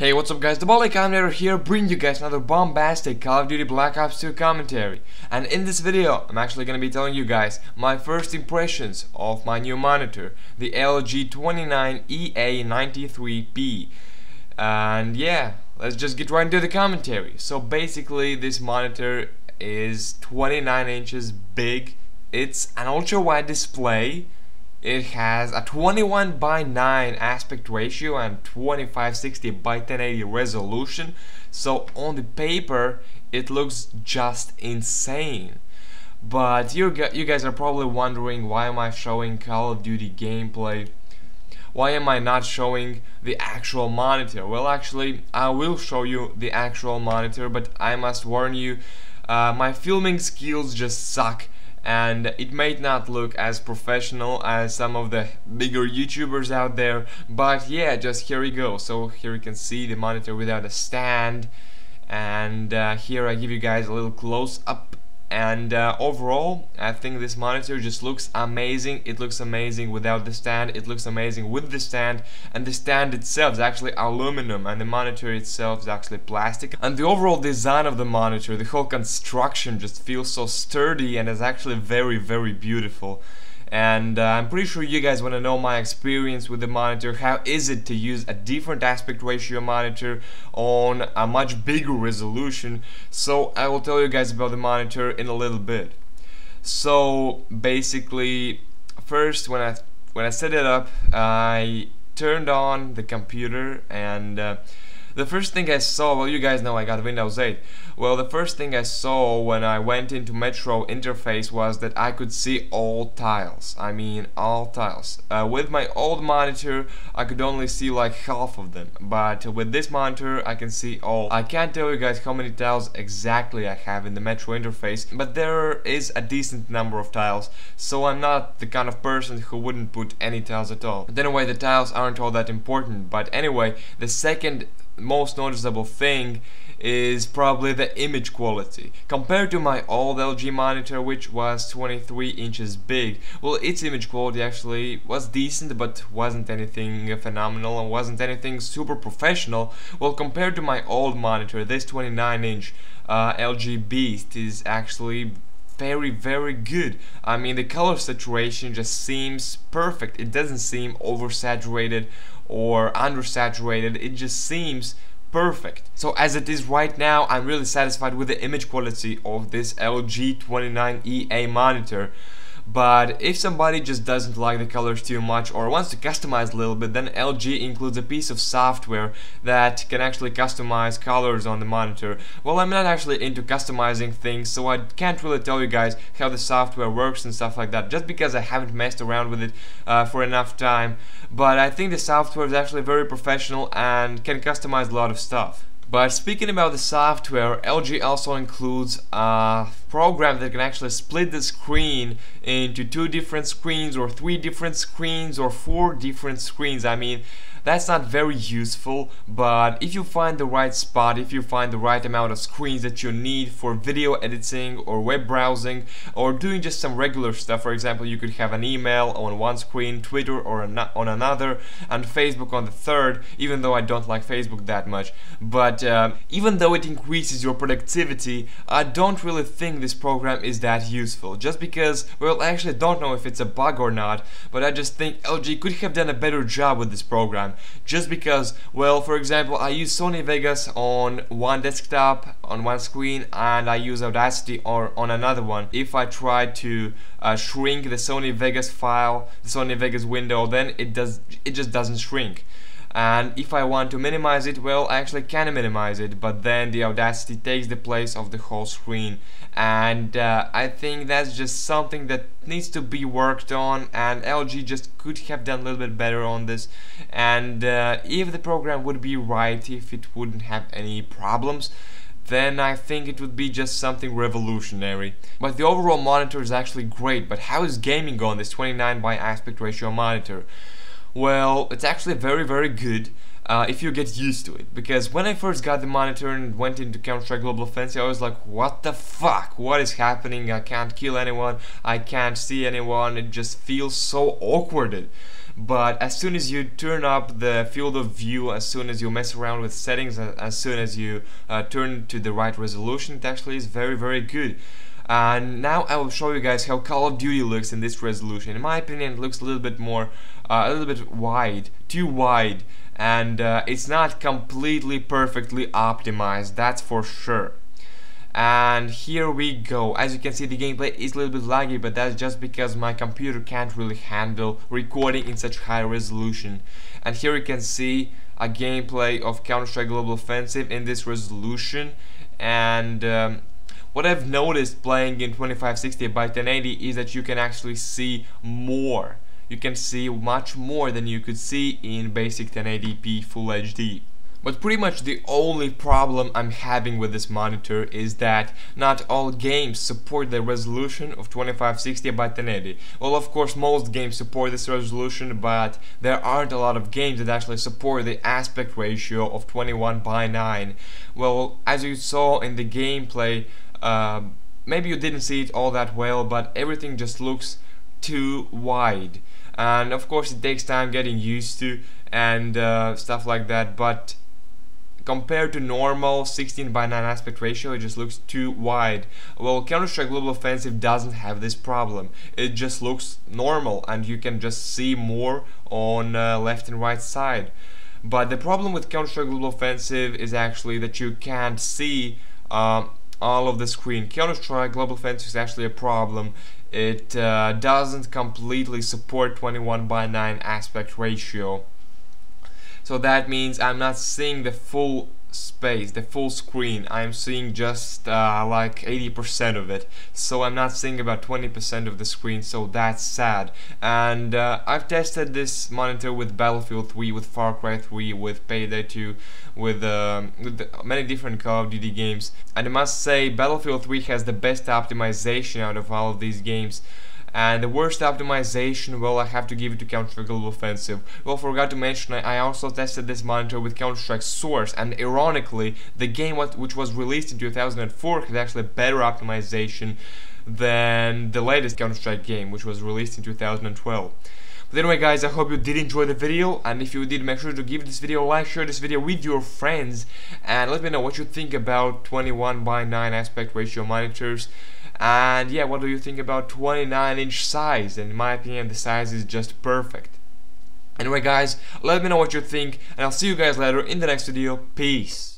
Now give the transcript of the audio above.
Hey, what's up guys, the Bally Commentator here, bringing you guys another bombastic Call of Duty Black Ops 2 commentary. And in this video, I'm actually going to be telling you guys my first impressions of my new monitor, the LG 29EA93-P. And yeah, let's just get right into the commentary. So basically, this monitor is 29 inches big. It's an ultra-wide display. It has a 21:9 aspect ratio and 2560x1080 resolution, so on the paper it looks just insane. But you guys are probably wondering, why am I showing Call of Duty gameplay? Why am I not showing the actual monitor? Well, actually, I will show you the actual monitor, but I must warn you, my filming skills just suck. And it may not look as professional as some of the bigger YouTubers out there, but yeah, just here we go. So here you can see the monitor without a stand, and here I give you guys a little close up. And overall, I think this monitor just looks amazing. It looks amazing without the stand, it looks amazing with the stand, and the stand itself is actually aluminum and the monitor itself is actually plastic. And the overall design of the monitor, the whole construction just feels so sturdy and is actually very, very beautiful. And I'm pretty sure you guys want to know my experience with the monitor. How is it to use a different aspect ratio monitor on a much bigger resolution? So I will tell you guys about the monitor in a little bit. So basically, first when I set it up, I turned on the computer, and the first thing I saw, well, you guys know I got Windows 8. Well, the first thing I saw when I went into Metro interface was that I could see all tiles. I mean, all tiles. With my old monitor, I could only see like half of them, but with this monitor, I can see all. I can't tell you guys how many tiles exactly I have in the Metro interface, but there is a decent number of tiles, so I'm not the kind of person who wouldn't put any tiles at all. But anyway, the tiles aren't all that important. But anyway, the second most noticeable thing is probably the image quality. Compared to my old LG monitor, which was 23 inches big, well, its image quality actually was decent, but wasn't anything phenomenal and wasn't anything super professional. Well, compared to my old monitor, this 29-inch LG Beast is actually very, very good. I mean, the color saturation just seems perfect. It doesn't seem oversaturated or undersaturated. It just seems perfect. So as it is right now, I'm really satisfied with the image quality of this LG 29EA monitor. But if somebody just doesn't like the colors too much or wants to customize a little bit, then LG includes a piece of software that can actually customize colors on the monitor. Well, I'm not actually into customizing things, so I can't really tell you guys how the software works and stuff like that, just because I haven't messed around with it for enough time. But I think the software is actually very professional and can customize a lot of stuff. But speaking about the software, LG also includes a program that can actually split the screen into 2 different screens or 3 different screens or 4 different screens. I mean, that's not very useful, but if you find the right spot, if you find the right amount of screens that you need for video editing or web browsing or doing just some regular stuff, for example, you could have an email on one screen, Twitter on another, and Facebook on the third, even though I don't like Facebook that much. But even though it increases your productivity, I don't really think this program is that useful, just because, well, I actually don't know if it's a bug or not, but I just think LG could have done a better job with this program. Just because, well, for example, I use Sony Vegas on one desktop, on one screen, and I use Audacity on another one. If I try to shrink the Sony Vegas file, the Sony Vegas window, then it just doesn't shrink. And if I want to minimize it, well, I actually can minimize it, but then the Audacity takes the place of the whole screen. And I think that's just something that needs to be worked on, and LG just could have done a little bit better on this. And if the program would be right, if it wouldn't have any problems, then I think it would be just something revolutionary. But the overall monitor is actually great. But how is gaming on this 29 by aspect ratio monitor? Well, it's actually very, very good if you get used to it. Because when I first got the monitor and went into Counter-Strike Global Offensive, I was like, what the fuck? What is happening? I can't kill anyone, I can't see anyone, it just feels so awkward. but as soon as you turn up the field of view, as soon as you mess around with settings, as soon as you turn to the right resolution, it actually is very good. And now I will show you guys how Call of Duty looks in this resolution. In my opinion, it looks a little bit more, a little bit wide, too wide, and it's not completely perfectly optimized, that's for sure. And here we go. As you can see, the gameplay is a little bit laggy, but that's just because my computer can't really handle recording in such high resolution. And here you can see a gameplay of Counter-Strike Global Offensive in this resolution. And what I've noticed playing in 2560 by 1080 is that you can actually see more. You can see much more than you could see in basic 1080p Full HD. But pretty much the only problem I'm having with this monitor is that not all games support the resolution of 2560 by 1080. Well, of course, most games support this resolution, but there aren't a lot of games that actually support the aspect ratio of 21:9. Well, as you saw in the gameplay, maybe you didn't see it all that well, but everything just looks too wide. And of course, it takes time getting used to and stuff like that, but compared to normal 16:9 aspect ratio, it just looks too wide. Well, Counter-Strike Global Offensive doesn't have this problem. It just looks normal and you can just see more on left and right side. But the problem with Counter-Strike Global Offensive is actually that you can't see all of the screen. Counter-Strike Global Offensive is actually a problem. It doesn't completely support 21:9 aspect ratio. So that means I'm not seeing the full space, the full screen. I'm seeing just like 80% of it. So I'm not seeing about 20% of the screen, so that's sad. And I've tested this monitor with Battlefield 3, with Far Cry 3, with Payday 2, with many different Call of Duty games. And I must say, Battlefield 3 has the best optimization out of all of these games. And the worst optimization, well, I have to give it to Counter-Strike Global Offensive. Well, forgot to mention, I also tested this monitor with Counter-Strike Source, and ironically, the game which was released in 2004 had actually better optimization than the latest Counter-Strike game, which was released in 2012. But anyway, guys, I hope you did enjoy the video, and if you did, make sure to give this video a like, share this video with your friends, and let me know what you think about 21:9 aspect ratio monitors. And yeah, what do you think about 29-inch size? And in my opinion, the size is just perfect. Anyway, guys, let me know what you think, and I'll see you guys later in the next video. Peace.